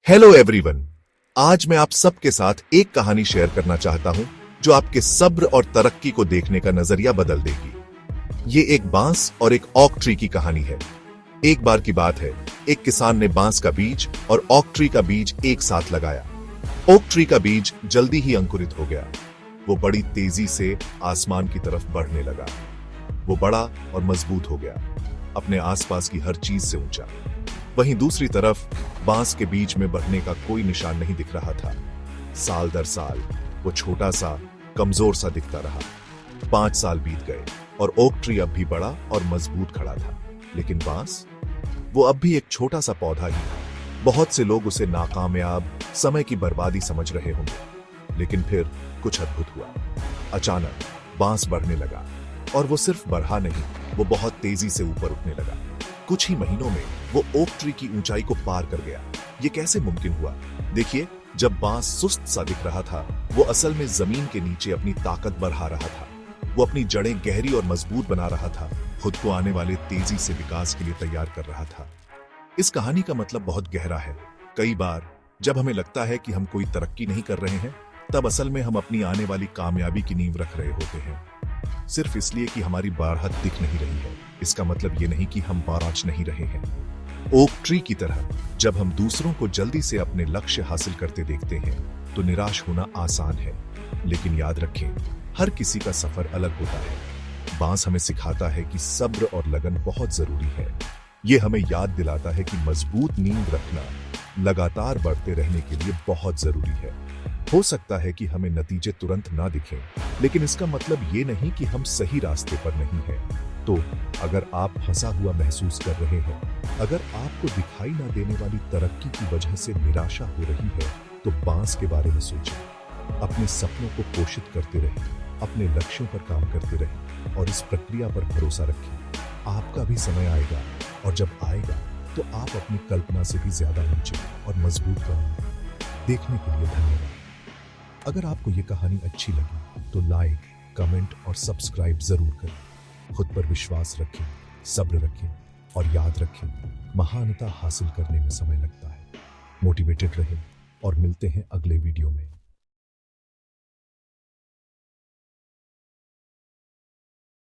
Hello everyone. आज मैं आप सबके साथ एक कहानी शेयर करना चाहता हूं जो आपके सब्र और तरक्की को देखने का नजरिया बदल देगी। ये एक बांस और एक ओक ट्री की कहानी है। एक बार की बात है, एक किसान ने बांस का बीज और ओक ट्री का बीज एक साथ लगाया। ओक ट्री का बीज जल्दी ही अंकुरित हो गया। वो बड़ी तेजी से आसमान की तरफ बढ़ने लगा। वो बड़ा और मजबूत हो गया, अपने आसपास की हर चीज से ऊंचा। वहीं दूसरी तरफ बांस के बीज में बढ़ने का कोई निशान नहीं दिख रहा था। साल दर साल वो छोटा सा, कमजोर सा दिखता रहा। 5 साल बीत गए और ओक ट्री अब भी बड़ा और मजबूत खड़ा था, लेकिन बांस, वो अब भी एक छोटा सा पौधा ही था। बहुत से लोग उसे नाकामयाब, समय की बर्बादी समझ रहे होंगे, लेकिन फिर कुछ अद्भुत हुआ। अचानक बांस बढ़ने लगा, और वो सिर्फ बढ़ा नहीं, वो बहुत तेजी से ऊपर उठने लगा। कुछ ही महीनों में वो ओक ट्री की ऊंचाई को पार कर गया। ये कैसे मुमकिन हुआ? देखिए, जब बांस सुस्त सा दिख रहा था, वो असल में जमीन के नीचे अपनी ताकत बढ़ा रहा था। वो अपनी जड़ें गहरी और मजबूत बना रहा था, खुद को आने वाले तेजी से विकास के लिए तैयार कर रहा था। इस कहानी का मतलब बहुत गहरा है। कई बार जब हमें लगता है कि हम कोई तरक्की नहीं कर रहे हैं, तब असल में हम अपनी आने वाली कामयाबी की नींव रख रहे होते हैं। सिर्फ इसलिए कि हमारी बारहत दिख नहीं रही है, इसका मतलब ये नहीं कि हम बाराच नहीं रहे हैं। ओक ट्री की तरह जब हम दूसरों को जल्दी से अपने लक्ष्य हासिल करते देखते हैं, तो निराश होना आसान है, लेकिन याद रखें, हर किसी का सफर अलग होता है। बांस हमें सिखाता है कि सब्र और लगन बहुत जरूरी है। ये हमें याद दिलाता है कि मजबूत नींव रखना लगातार बढ़ते रहने के लिए बहुत जरूरी है। हो सकता है कि हमें नतीजे तुरंत ना दिखें, लेकिन इसका मतलब ये नहीं कि हम सही रास्ते पर नहीं हैं। तो अगर आप फंसा हुआ महसूस कर रहे हैं, अगर आपको दिखाई ना देने वाली तरक्की की वजह से निराशा हो रही है, तो बांस के बारे में सोचें। अपने सपनों को पोषित करते रहें, अपने लक्ष्यों पर काम करते रहें और इस प्रक्रिया पर भरोसा रखें। आपका भी समय आएगा, और जब आएगा तो आप अपनी कल्पना से भी ज्यादा ऊंचे और मजबूत बनेंगे। देखने के लिए धन्यवाद। अगर आपको ये कहानी अच्छी लगी तो लाइक, कमेंट और सब्सक्राइब जरूर करें। खुद पर विश्वास रखें, सब्र रखें और याद रखें, महानता हासिल करने में समय लगता है। मोटिवेटेड रहें और मिलते हैं अगले वीडियो में।